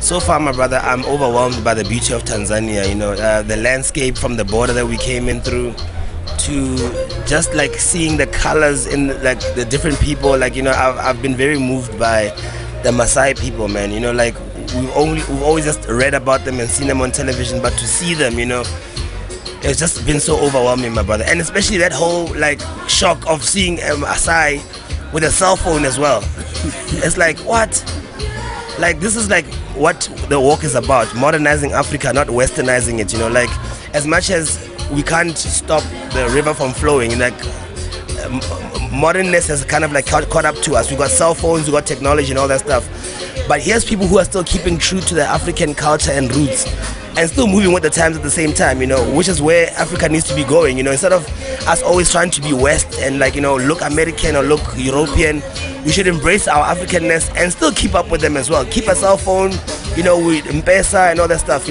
So far, my brother, I'm overwhelmed by the beauty of Tanzania. The landscape from the border that we came in through, to just like seeing the colors in like the different people. I've been very moved by the Maasai people, man. We've always just read about them and seen them on television, but to see them, it's just been so overwhelming, my brother. And especially that whole like shock of seeing Maasai with a cell phone as well. It's like, what? Like, this is like what the walk is about, modernizing Africa, not westernizing it. As much as we can't stop the river from flowing, modernness has kind of like caught up to us. We got cell phones, we got technology and all that stuff, but here's people who are still keeping true to their African culture and roots, and still moving with the times at the same time, which is where Africa needs to be going. Instead of us always trying to be West and look American or look European, we should embrace our Africanness and still keep up with them as well. Keep a cell phone, with M-Pesa and all that stuff.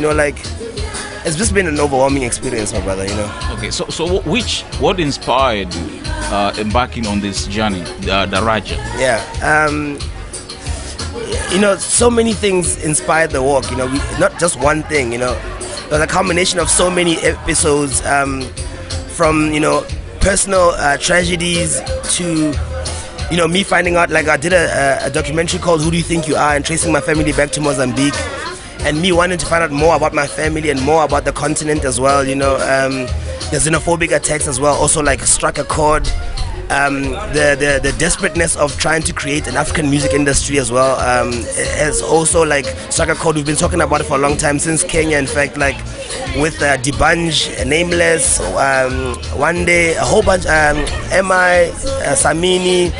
It's just been an overwhelming experience, my brother. Okay, so what inspired you embarking on this journey, the Raja? Yeah. So many things inspired the walk. Not just one thing. It was a combination of so many episodes, from personal tragedies to me finding out. Like, I did a documentary called "Who Do You Think You Are?" and tracing my family back to Mozambique, and me wanting to find out more about my family and more about the continent as well. The xenophobic attacks as well also like struck a chord. The desperateness of trying to create an African music industry as well has also like struck a chord. We've been talking about it for a long time, since Kenya, in fact, like with Dibanj, Nameless, One Day, a whole bunch, MI, Samini,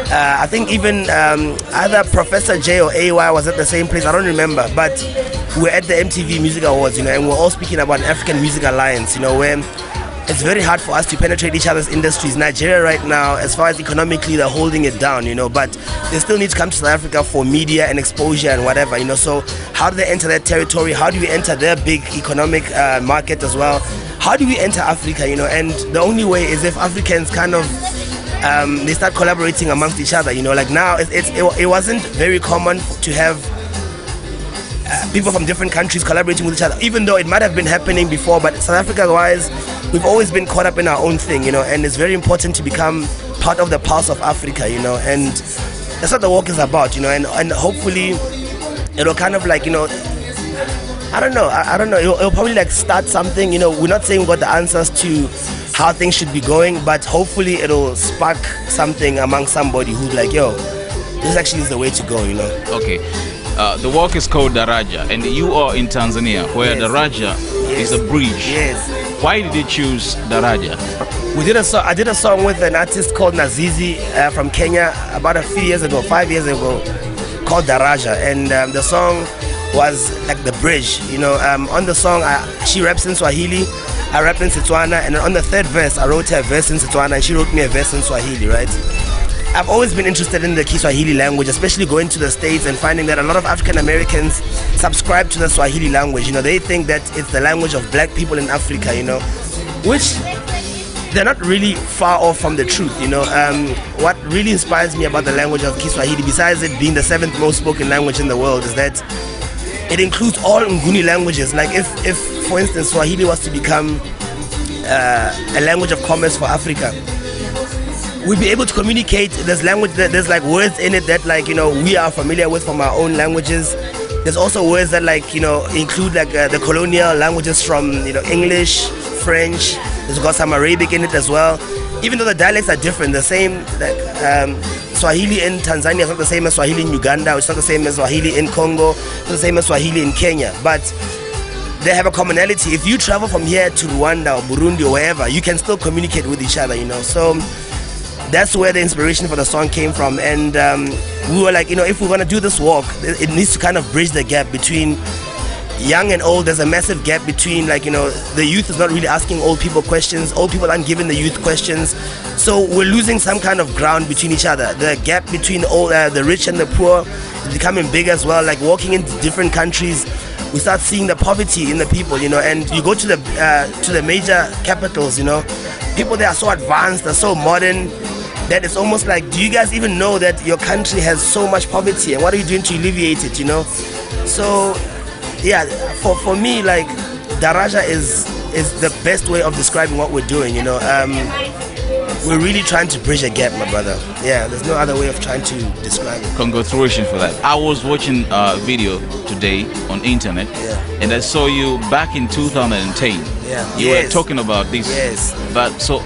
I think even either Professor J or AY was at the same place, I don't remember, but we're at the MTV Music Awards, and we're all speaking about an African Music Alliance, where it's very hard for us to penetrate each other's industries. Nigeria right now, as far as economically, they're holding it down, but they still need to come to South Africa for media and exposure and whatever, so how do they enter that territory? How do we enter their big economic market as well? How do we enter Africa, and the only way is if Africans kind of they start collaborating amongst each other, like now it wasn't very common to have people from different countries collaborating with each other, even though it might have been happening before. But South Africa wise, we've always been caught up in our own thing, and it's very important to become part of the pulse of Africa, and that's what the walk is about, and hopefully it'll kind of like, I don't know, it'll probably like start something, we're not saying we got the answers to how things should be going, but hopefully it'll spark something among somebody who's like, yo, this actually is the way to go, Okay. The walk is called Daraja, and you are in Tanzania, where Yes. Daraja is a bridge. Yes. Why did you choose Daraja? I did a song with an artist called Nazizi from Kenya about 5 years ago, called Daraja, and the song was like the bridge. On the song, she raps in Swahili, I rap in Setswana, and on the third verse, I wrote her a verse in Setswana, and she wrote me a verse in Swahili, right? I've always been interested in the Kiswahili language, especially going to the States and finding that a lot of African Americans subscribe to the Swahili language. They think that it's the language of black people in Africa, which they're not really far off from the truth. What really inspires me about the language of Kiswahili, besides it being the 7th most spoken language in the world, is that it includes all Nguni languages. Like if for instance, Swahili was to become a language of commerce for Africa, we'd be able to communicate. There's language, there's like words in it that like, we are familiar with from our own languages. There's also words that like, include like the colonial languages from, English, French. There's got some Arabic in it as well. Even though the dialects are different, the same, like Swahili in Tanzania is not the same as Swahili in Uganda. It's not the same as Swahili in Congo. It's not the same as Swahili in Kenya. But they have a commonality. If you travel from here to Rwanda or Burundi or wherever, you can still communicate with each other, So that's where the inspiration for the song came from. And we were like, if we're going to do this walk, it needs to kind of bridge the gap between young and old. There's a massive gap between, like, the youth is not really asking old people questions. Old people aren't giving the youth questions. So we're losing some kind of ground between each other. The gap between the rich and the poor is becoming big as well. Like, walking into different countries, we start seeing the poverty in the people, and you go to the major capitals, people there are so advanced, they're so modern, that it's almost like, do you guys even know that your country has so much poverty, and what are you doing to alleviate it, So yeah, for me, like, Daraja is the best way of describing what we're doing, you know. We're really trying to bridge a gap, my brother. Yeah, there's no other way of trying to describe it. Congratulations for that. I was watching a video today on internet, and I saw you back in 2010. Yeah. You were talking about this. Yes. But so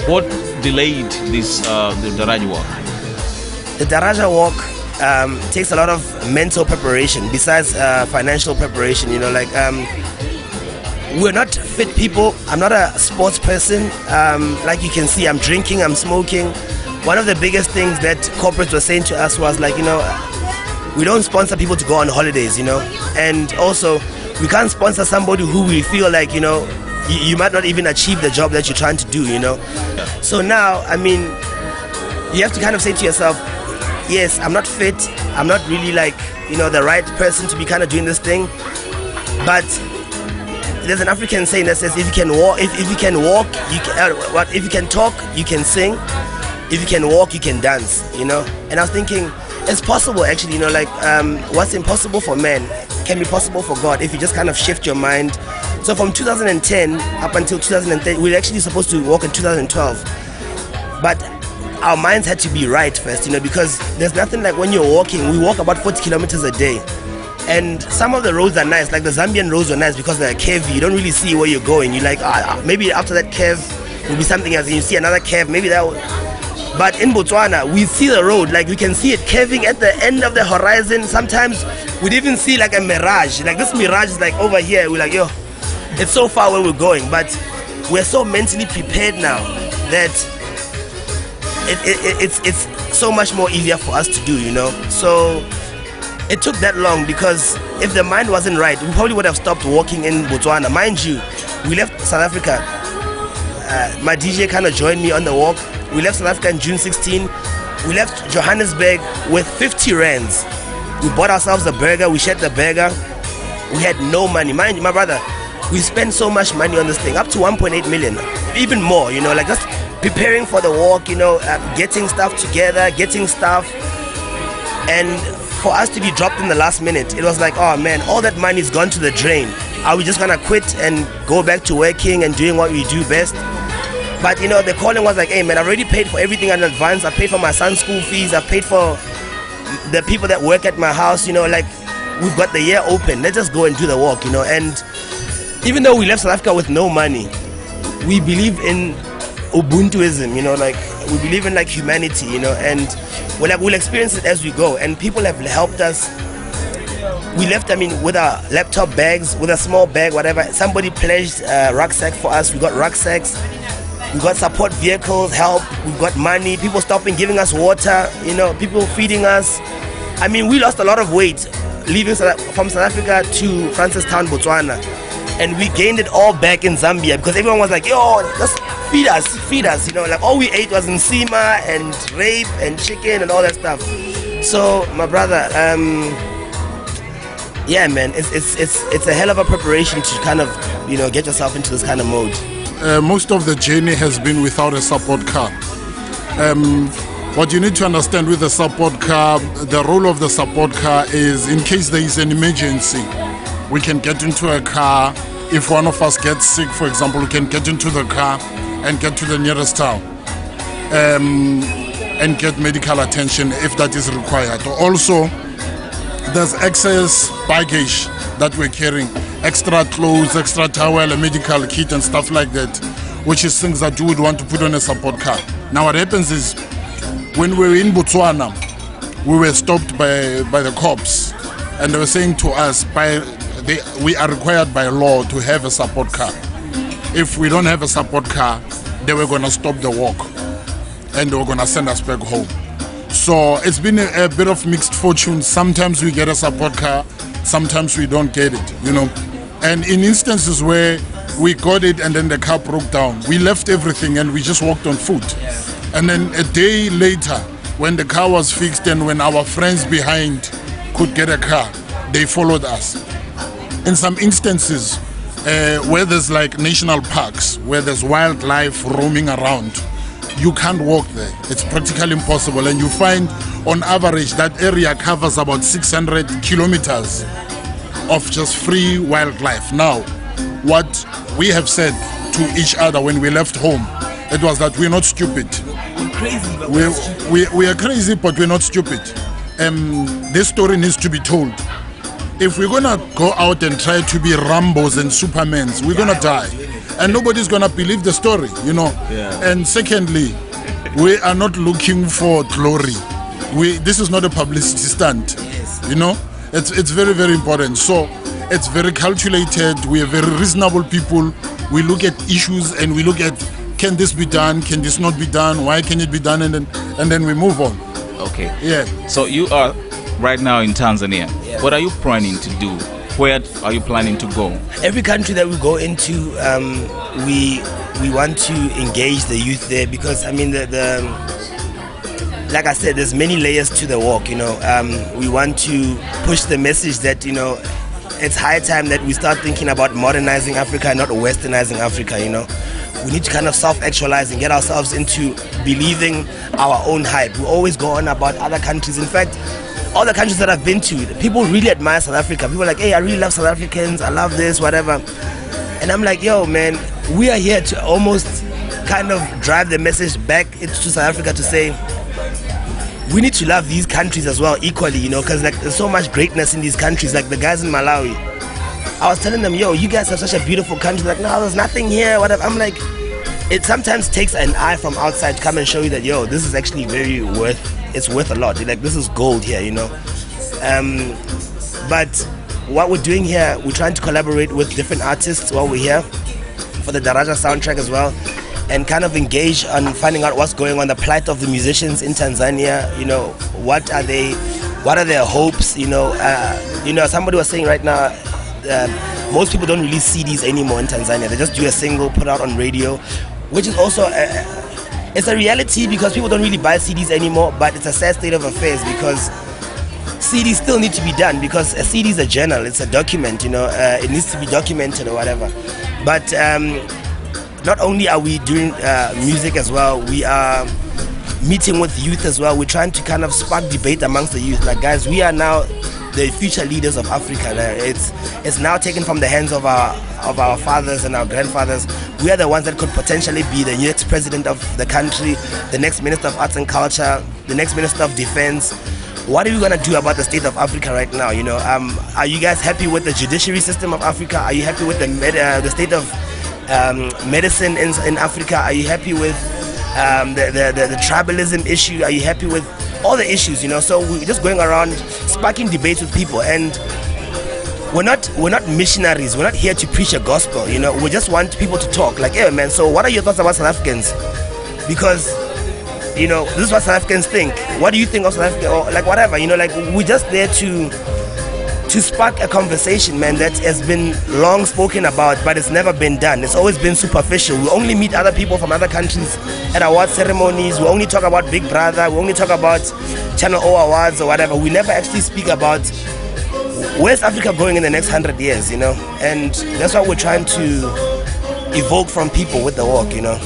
what delayed this the Daraja walk? The Daraja walk takes a lot of mental preparation besides financial preparation, you know, like we're not fit people. I'm not a sports person. Like you can see, I'm drinking, I'm smoking. One of the biggest things that corporates were saying to us was like, you know, we don't sponsor people to go on holidays, you know, and also we can't sponsor somebody who we feel like, you know, you might not even achieve the job that you're trying to do, you know. So now, I mean, you have to kind of say to yourself, yes, I'm not fit, I'm not really like, you know, the right person to be kind of doing this thing, but there's an African saying that says, if you can walk, if you can walk, you can, if you can talk, you can sing. If you can walk, you can dance, you know. And I was thinking, it's possible actually, you know, like what's impossible for men can be possible for God if you just kind of shift your mind. So from 2010 up until 2010, we were actually supposed to walk in 2012, but our minds had to be right first, you know, because there's nothing like when you're walking. We walk about 40 kilometers a day. And some of the roads are nice, like the Zambian roads are nice because they're curvy. You don't really see where you're going. You're like, maybe after that curve will be something else. And you see another curve, maybe that will... But in Botswana, we see the road, like we can see it curving at the end of the horizon. Sometimes we'd even see like a mirage. Like this mirage is like over here. We're like, yo, it's so far where we're going. But we're so mentally prepared now that it's so much more easier for us to do, you know. So it took that long because if the mind wasn't right, we probably would have stopped walking in Botswana. Mind you, we left South Africa. My DJ kind of joined me on the walk. We left South Africa in June 16. We left Johannesburg with 50 rands. We bought ourselves a burger. We shared the burger. We had no money. Mind you, my brother, we spent so much money on this thing, up to 1.8 million, even more, you know, like just preparing for the walk, you know, getting stuff together, getting stuff. And for us to be dropped in the last minute, it was like, oh man, all that money's gone to the drain. Are we just gonna quit and go back to working and doing what we do best? But you know, the calling was like, hey man, I've already paid for everything in advance. I paid for my son's school fees. I paid for the people that work at my house, you know, like we've got the year open. Let's just go and do the walk, you know. And even though we left South Africa with no money, we believe in Ubuntuism, you know, like we believe in like humanity, you know, and we'll experience it as we go. And people have helped us. We left, I mean, with our laptop bags, with a small bag, whatever. Somebody pledged a rucksack for us. We got rucksacks. We got support vehicles, help. We got money. People stopping, giving us water. You know, people feeding us. I mean, we lost a lot of weight leaving from South Africa to Francistown, Botswana, and we gained it all back in Zambia because everyone was like, "Yo, just feed us." You know, like all we ate was nsima and rape and chicken and all that stuff. So, my brother, yeah, man, it's a hell of a preparation to kind of, you know, get yourself into this kind of mode. Most of the journey has been without a support car. What you need to understand with the support car, the role of the support car is in case there is an emergency, we can get into a car. If one of us gets sick, for example, we can get into the car and get to the nearest town and get medical attention if that is required. Also, there's excess baggage that we're carrying, extra clothes, extra towel, a medical kit and stuff like that, which is things that you would want to put on a support car. Now what happens is, when we were in Botswana, we were stopped by the cops, and they were saying to us, we are required by law to have a support car. If we don't have a support car, they were going to stop the walk, and they were going to send us back home. So it's been a bit of mixed fortune. Sometimes we get a support car, sometimes we don't get it, you know. And in instances where we got it and then the car broke down, we left everything and we just walked on foot. And then a day later, when the car was fixed and when our friends behind could get a car, they followed us. In some instances, where there's like national parks, where there's wildlife roaming around, you can't walk there. It's practically impossible. And you find, on average, that area covers about 600 kilometers of just free wildlife. Now, what we have said to each other when we left home, it was that we're not stupid. We're crazy, but we are crazy, but we're not stupid. This story needs to be told. If we're gonna go out and try to be Rambos and Supermans, we're gonna die, and nobody's gonna believe the story, you know. And secondly, we are not looking for glory. This is not a publicity stunt, you know. It's very, very important. So it's very calculated. We are very reasonable people. We look at issues and we look at, can this be done? Can this not be done? Why can it be done? And then we move on. Okay. Yeah. So you are right now in Tanzania. Yeah. What are you planning to do? Where are you planning to go? Every country that we go into, we want to engage the youth there, because I mean like I said, there's many layers to the walk. You know, we want to push the message that, you know, it's high time that we start thinking about modernizing Africa, not westernizing Africa. You know, we need to kind of self-actualize and get ourselves into believing our own hype. We always go on about other countries. In fact, all the countries that I've been to, people really admire South Africa. People are like, hey, I really love South Africans, I love this, whatever. And I'm like, yo, man, we are here to almost kind of drive the message back into South Africa to say, we need to love these countries as well equally, you know, because like there's so much greatness in these countries. Like the guys in Malawi, I was telling them, yo, you guys have such a beautiful country. Like, no, there's nothing here, whatever. I'm like, it sometimes takes an eye from outside to come and show you that, yo, this is actually it's worth a lot. Like, this is gold here, you know. But what we're doing here, we're trying to collaborate with different artists while we're here for the Daraja soundtrack as well, and kind of engage on finding out what's going on, the plight of the musicians in Tanzania. You know, what are their hopes? You know, somebody was saying right now, most people don't release CDs anymore in Tanzania. They just do a single, put out on radio, which is also it's a reality, because people don't really buy CDs anymore. But it's a sad state of affairs, because CDs still need to be done, because a CD is a journal, it's a document, you know, it needs to be documented or whatever. But not only are we doing music as well, we are meeting with youth as well. We're trying to kind of spark debate amongst the youth. Like, guys, we are now the future leaders of Africa. It's now taken from the hands of our fathers and our grandfathers. We are the ones that could potentially be the next president of the country, the next minister of arts and culture, the next minister of defense. What are we gonna do about the state of Africa right now? You know, are you guys happy with the judiciary system of Africa? Are you happy with the state of medicine in Africa? Are you happy with the tribalism issue? Are you happy with all the issues, you know? So we're just going around sparking debates with people, and we're not missionaries. We're not here to preach a gospel, you know. We just want people to talk. Like, hey man, so what are your thoughts about South Africans? Because, you know, this is what South Africans think. What do you think of South Africa? Or like whatever, you know, like we're just there to spark a conversation, man, that has been long spoken about, but it's never been done. It's always been superficial. We only meet other people from other countries at award ceremonies. We only talk about Big Brother. We only talk about Channel O awards or whatever. We never actually speak about where's Africa going in the next 100 years, you know? And that's what we're trying to evoke from people with the walk, you know?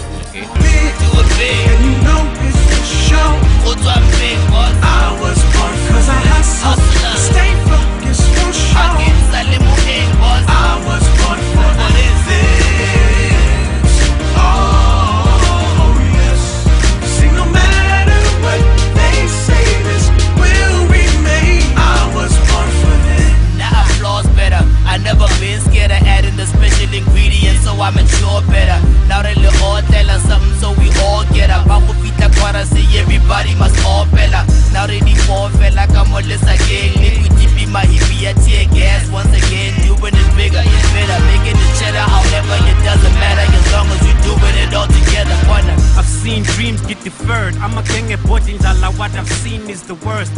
I was born 'cause I hustle, stay focused, won't show. I was born for this. Oh yes. See, no matter what they say, this will remain. I was born for this. Now applause better. I never been scared of adding the special ingredients, so I mature better. Now they all tell us something, so we all get up. Say everybody must all bella. Now they need more fella, come on, let's again. Liquid deep in my hippie, tear gas once again. Doing it bigger, better, making it cheddar. However, it doesn't matter as long as we doing it all together. Partner. I've seen dreams get deferred. I'm a gang of bodies, all what I've seen is the worst.